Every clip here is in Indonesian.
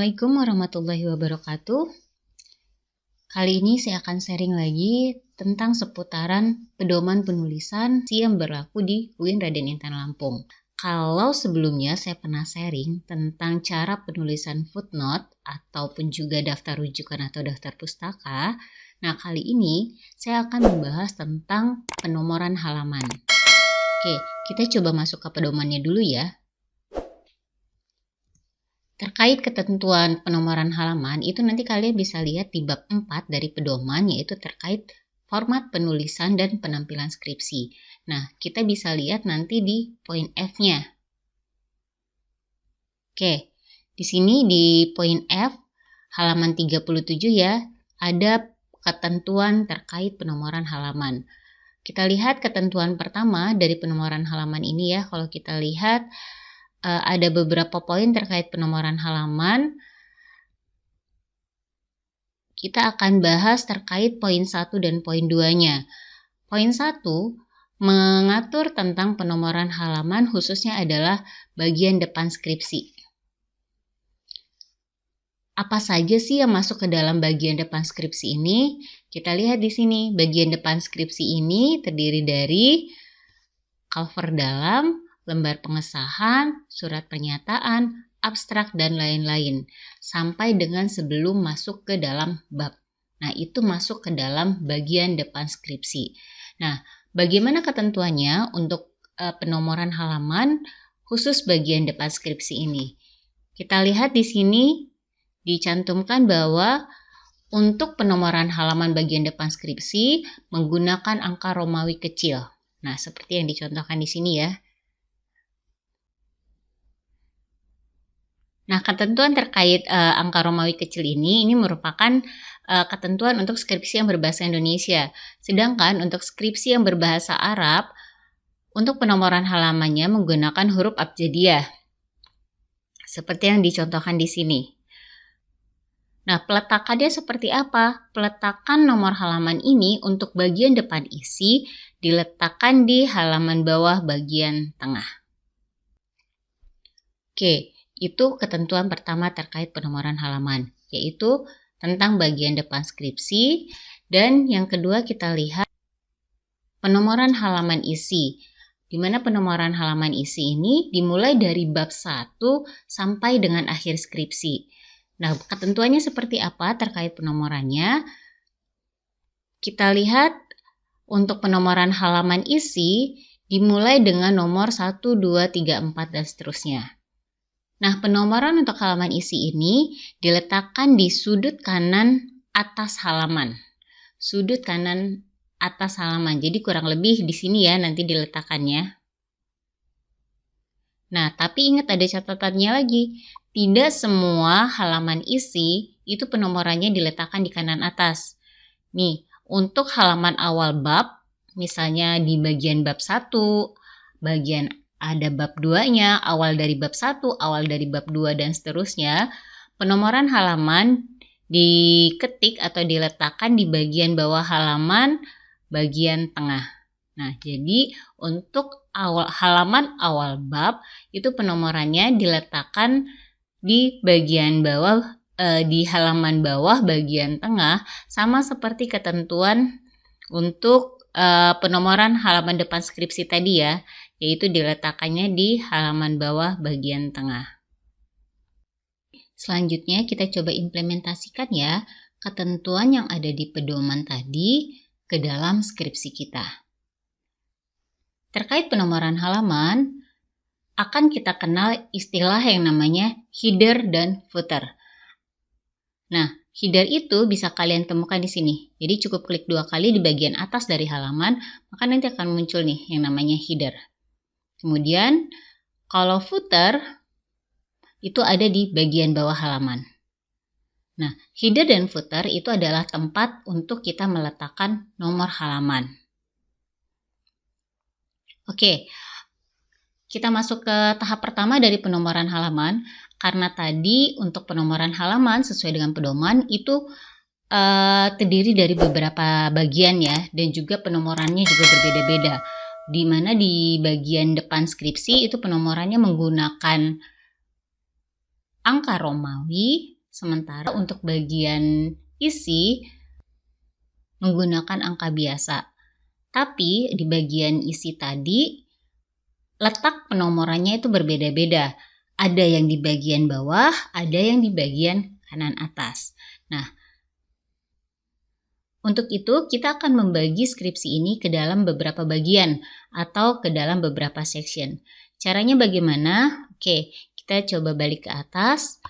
Assalamualaikum warahmatullahi wabarakatuh. Kali ini saya akan sharing lagi tentang seputaran pedoman penulisan yang berlaku di UIN Raden Intan Lampung. Kalau sebelumnya saya pernah sharing tentang cara penulisan footnote ataupun juga daftar rujukan atau daftar pustaka, nah kali ini saya akan membahas tentang penomoran halaman. Oke, kita coba masuk ke pedomannya dulu ya. Terkait ketentuan penomoran halaman, itu nanti kalian bisa lihat di bab 4 dari pedoman, yaitu terkait format penulisan dan penampilan skripsi. Nah, kita bisa lihat nanti di poin F-nya. Oke, di sini di poin F, halaman 37 ya, ada ketentuan terkait penomoran halaman. Kita lihat ketentuan pertama dari penomoran halaman ini ya, kalau kita lihat, ada beberapa poin terkait penomoran halaman. Kita akan bahas terkait poin 1 dan poin 2-nya. Poin 1 mengatur tentang penomoran halaman, khususnya adalah bagian depan skripsi. Apa saja sih yang masuk ke dalam bagian depan skripsi ini? Kita lihat di sini, bagian depan skripsi ini terdiri dari cover dalam, lembar pengesahan, surat pernyataan, abstrak, dan lain-lain. Sampai dengan sebelum masuk ke dalam bab. Nah, itu masuk ke dalam bagian depan skripsi. Nah, bagaimana ketentuannya untuk penomoran halaman khusus bagian depan skripsi ini? Kita lihat di sini dicantumkan bahwa untuk penomoran halaman bagian depan skripsi menggunakan angka Romawi kecil. Nah, seperti yang dicontohkan di sini ya. Nah, ketentuan terkait angka Romawi kecil ini merupakan ketentuan untuk skripsi yang berbahasa Indonesia. Sedangkan untuk skripsi yang berbahasa Arab, untuk penomoran halamannya menggunakan huruf abjadiyah. Seperti yang dicontohkan di sini. Nah, peletakannya seperti apa? Peletakan nomor halaman ini untuk bagian depan isi diletakkan di halaman bawah bagian tengah. Oke. Itu ketentuan pertama terkait penomoran halaman, yaitu tentang bagian depan skripsi. Dan yang kedua kita lihat penomoran halaman isi, di mana penomoran halaman isi ini dimulai dari bab 1 sampai dengan akhir skripsi. Nah, ketentuannya seperti apa terkait penomorannya? Kita lihat untuk penomoran halaman isi dimulai dengan nomor 1, 2, 3, 4, dan seterusnya. Nah, penomoran untuk halaman isi ini diletakkan di sudut kanan atas halaman. Sudut kanan atas halaman. Jadi kurang lebih di sini ya nanti diletakkannya. Nah, tapi ingat ada catatannya lagi. Tidak semua halaman isi itu penomorannya diletakkan di kanan atas. Nih, untuk halaman awal bab, misalnya di bagian bab 1, bagian ada bab 2-nya, awal dari bab 1, awal dari bab 2, dan seterusnya. Penomoran halaman diketik atau diletakkan di bagian bawah halaman bagian tengah. Nah, jadi untuk halaman awal bab itu penomorannya diletakkan di bagian bawah, di halaman bawah bagian tengah, sama seperti ketentuan untuk penomoran halaman depan skripsi tadi ya, yaitu diletakkannya di halaman bawah bagian tengah. Selanjutnya kita coba implementasikan ya ketentuan yang ada di pedoman tadi ke dalam skripsi kita. Terkait penomoran halaman, akan kita kenal istilah yang namanya header dan footer. Nah, header itu bisa kalian temukan di sini. Jadi cukup klik 2 kali di bagian atas dari halaman, maka nanti akan muncul nih yang namanya header. Kemudian, kalau footer, itu ada di bagian bawah halaman. Nah, header dan footer itu adalah tempat untuk kita meletakkan nomor halaman. Oke, kita masuk ke tahap pertama dari penomoran halaman. Karena tadi untuk penomoran halaman sesuai dengan pedoman itu terdiri dari beberapa bagian ya. Dan juga penomorannya juga berbeda-beda. Di mana di bagian depan skripsi itu penomorannya menggunakan angka Romawi, Sementara untuk bagian isi menggunakan angka biasa. Tapi di bagian isi tadi, letak penomorannya itu berbeda-beda. Ada yang di bagian bawah, ada yang di bagian kanan atas. Nah, untuk itu kita akan membagi skripsi ini ke dalam beberapa bagian atau ke dalam beberapa section. Caranya bagaimana? Oke, kita coba balik ke atas.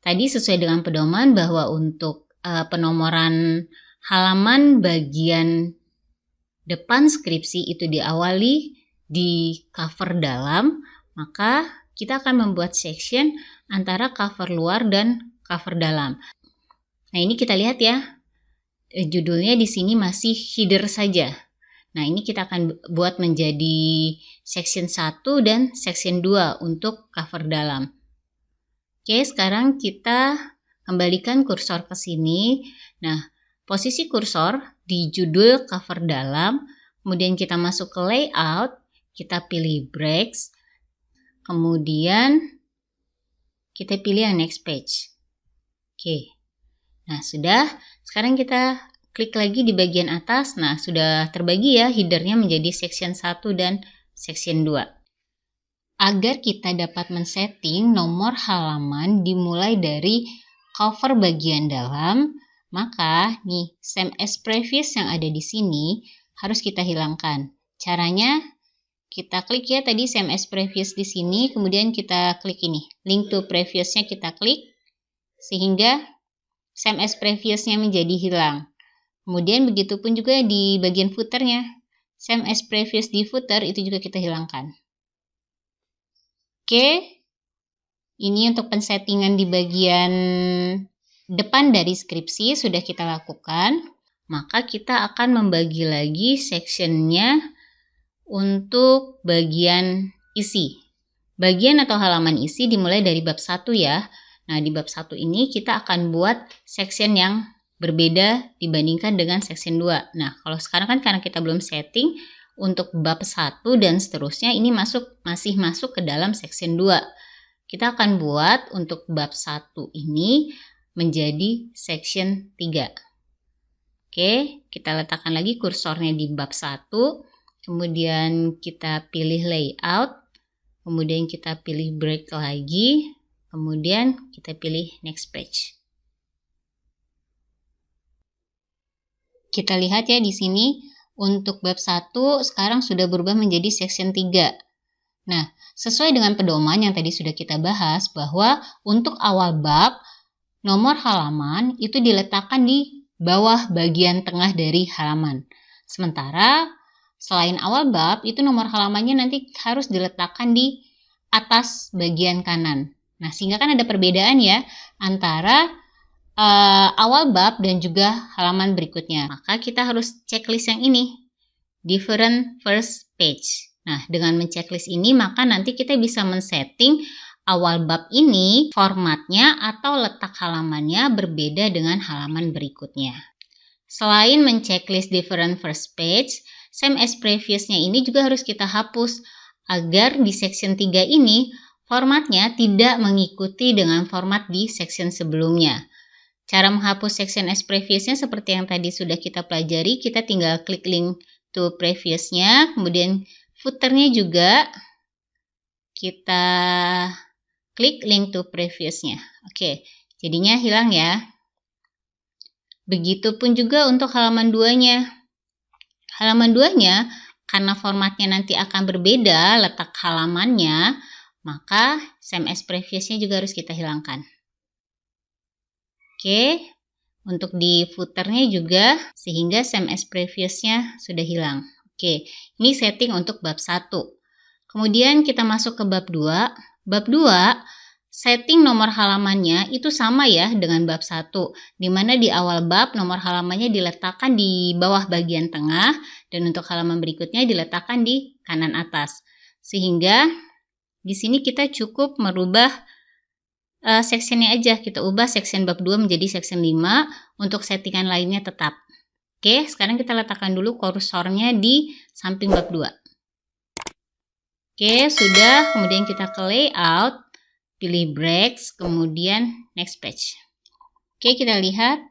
Tadi sesuai dengan pedoman bahwa untuk penomoran halaman bagian depan skripsi itu diawali di cover dalam, maka kita akan membuat section antara cover luar dan cover dalam. Nah, ini kita lihat ya, judulnya di sini masih header saja. Nah, ini kita akan buat menjadi section 1 dan section 2 untuk cover dalam. Oke, sekarang kita kembalikan kursor ke sini. Nah, posisi kursor di judul cover dalam, kemudian kita masuk ke layout, kita pilih breaks, kemudian kita pilih yang next page. Oke, nah sudah. Sekarang kita klik lagi di bagian atas. Nah, sudah terbagi ya headernya menjadi section 1 dan section 2. Agar kita dapat men-setting nomor halaman dimulai dari cover bagian dalam, maka nih same as previous yang ada di sini harus kita hilangkan. Caranya kita klik ya tadi same as previous di sini, kemudian kita klik ini, link to previous-nya kita klik sehingga same as previous-nya menjadi hilang. Kemudian begitu pun juga di bagian footer-nya, same as previous di footer itu juga kita hilangkan. Oke, ini untuk pensettingan di bagian depan dari skripsi sudah kita lakukan. Maka kita akan membagi lagi sectionnya untuk bagian isi. Bagian atau halaman isi dimulai dari bab 1 ya. Nah, di bab 1 ini kita akan buat section yang berbeda dibandingkan dengan section 2. Nah, kalau sekarang kan karena kita belum setting, untuk bab 1 dan seterusnya ini masih masuk ke dalam section 2. Kita akan buat untuk bab 1 ini menjadi section 3. Oke, kita letakkan lagi kursornya di bab 1, kemudian kita pilih layout, kemudian kita pilih break lagi, kemudian kita pilih next page. Kita lihat ya di sini, untuk bab 1 sekarang sudah berubah menjadi section 3. Nah, sesuai dengan pedoman yang tadi sudah kita bahas bahwa untuk awal bab, nomor halaman itu diletakkan di bawah bagian tengah dari halaman. Sementara selain awal bab, itu nomor halamannya nanti harus diletakkan di atas bagian kanan. Nah, sehingga kan ada perbedaan ya antara awal bab dan juga halaman berikutnya. Maka kita harus checklist yang ini, different first page. Nah, dengan menceklis ini maka nanti kita bisa men-setting awal bab ini formatnya atau letak halamannya berbeda dengan halaman berikutnya. Selain menceklis different first page, same as previous-nya ini juga harus kita hapus agar di section 3 ini formatnya tidak mengikuti dengan format di section sebelumnya. Cara menghapus section as previous-nya seperti yang tadi sudah kita pelajari, kita tinggal klik link to previous-nya, kemudian footer-nya juga kita klik link to previous-nya. Oke, jadinya hilang ya. Begitupun juga untuk halaman 2-nya. Halaman 2-nya, karena formatnya nanti akan berbeda letak halamannya, maka same as previous-nya juga harus kita hilangkan. Oke, untuk di footer-nya juga, sehingga same as previous-nya sudah hilang. Oke, ini setting untuk bab 1. Kemudian kita masuk ke bab 2. Bab 2, setting nomor halamannya itu sama ya dengan bab 1, di mana di awal bab nomor halamannya diletakkan di bawah bagian tengah dan untuk halaman berikutnya diletakkan di kanan atas. Sehingga di sini kita cukup merubah sectionnya aja, kita ubah section bab 2 menjadi section 5, untuk settingan lainnya tetap. Oke, sekarang kita letakkan dulu kursornya di samping bab 2. Oke, sudah. Kemudian kita ke layout, pilih breaks, kemudian next page. Oke, kita lihat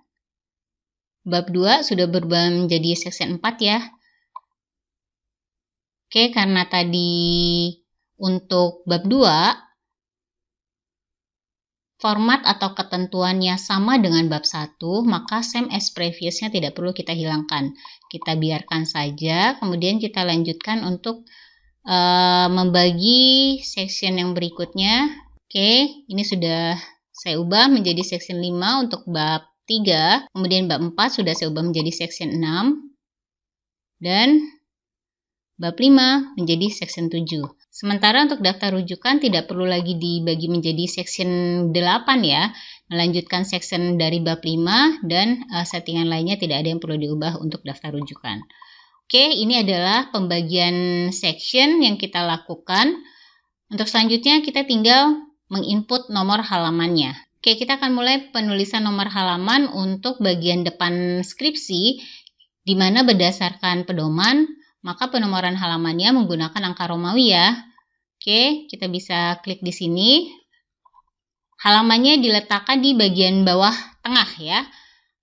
bab 2 sudah berubah menjadi section 4 ya. Oke, karena tadi untuk bab 2 format atau ketentuannya sama dengan bab 1, maka same as previousnya tidak perlu kita hilangkan. Kita biarkan saja, kemudian kita lanjutkan untuk membagi section yang berikutnya. Oke, ini sudah saya ubah menjadi section 5 untuk bab 3, kemudian bab 4 sudah saya ubah menjadi section 6, dan bab 5 menjadi section 7. Sementara untuk daftar rujukan tidak perlu lagi dibagi menjadi section 8 ya. Melanjutkan section dari bab 5 dan settingan lainnya tidak ada yang perlu diubah untuk daftar rujukan. Oke, ini adalah pembagian section yang kita lakukan. Untuk selanjutnya kita tinggal menginput nomor halamannya. Oke, kita akan mulai penulisan nomor halaman untuk bagian depan skripsi, di mana berdasarkan pedoman maka penomoran halamannya menggunakan angka Romawi ya. Oke, kita bisa klik di sini. Halamannya diletakkan di bagian bawah tengah ya.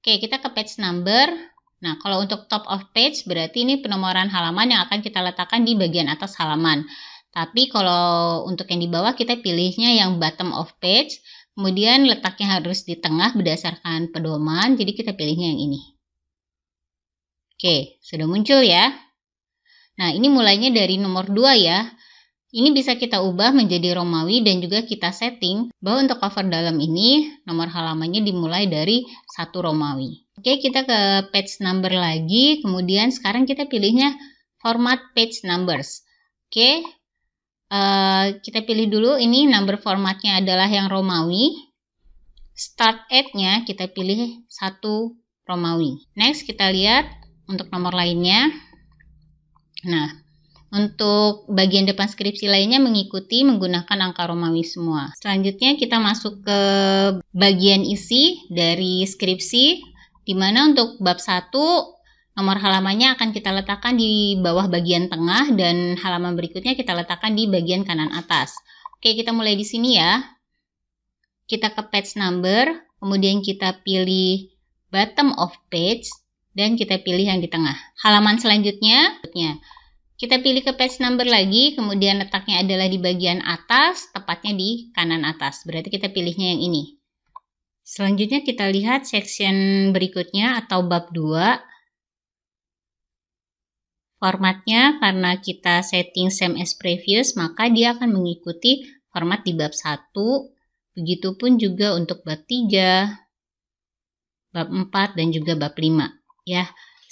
Oke, kita ke page number. Nah, kalau untuk top of page berarti ini penomoran halaman yang akan kita letakkan di bagian atas halaman. Tapi kalau untuk yang di bawah kita pilihnya yang bottom of page. Kemudian letaknya harus di tengah berdasarkan pedoman. Jadi kita pilihnya yang ini. Oke, sudah muncul ya. Nah, ini mulainya dari nomor 2 ya. Ini bisa kita ubah menjadi Romawi dan juga kita setting bahwa untuk cover dalam ini nomor halamannya dimulai dari 1 Romawi. Oke, kita ke page number lagi. Kemudian sekarang kita pilihnya format page numbers. Oke, kita pilih dulu ini number formatnya adalah yang Romawi. Start at-nya kita pilih 1 Romawi. Next kita lihat untuk nomor lainnya. Nah, untuk bagian depan skripsi lainnya mengikuti menggunakan angka Romawi semua. Selanjutnya kita masuk ke bagian isi dari skripsi, di mana untuk bab 1 nomor halamannya akan kita letakkan di bawah bagian tengah dan halaman berikutnya kita letakkan di bagian kanan atas. Oke, kita mulai di sini ya. Kita ke page number, kemudian kita pilih bottom of page, dan kita pilih yang di tengah. Halaman selanjutnya, kita pilih ke page number lagi, kemudian letaknya adalah di bagian atas, tepatnya di kanan atas. Berarti kita pilihnya yang ini. Selanjutnya kita lihat section berikutnya atau bab 2. Formatnya karena kita setting same as previous, maka dia akan mengikuti format di bab 1. Begitupun juga untuk bab 3, bab 4, dan juga bab 5. Ya,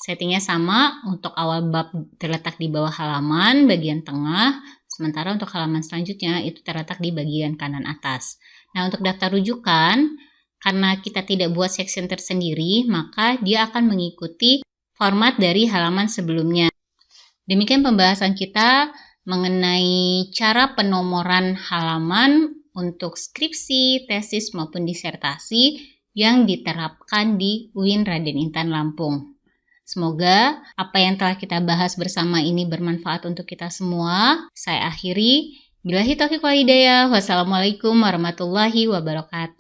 settingnya sama. Untuk awal bab terletak di bawah halaman bagian tengah, sementara untuk halaman selanjutnya itu terletak di bagian kanan atas. Nah, untuk daftar rujukan, karena kita tidak buat section tersendiri, maka dia akan mengikuti format dari halaman sebelumnya. Demikian pembahasan kita mengenai cara penomoran halaman untuk skripsi, tesis maupun disertasi yang diterapkan di UIN Raden Intan Lampung. Semoga apa yang telah kita bahas bersama ini bermanfaat untuk kita semua. Saya akhiri. Billahi taufiq wal hidayah. Wassalamualaikum warahmatullahi wabarakatuh.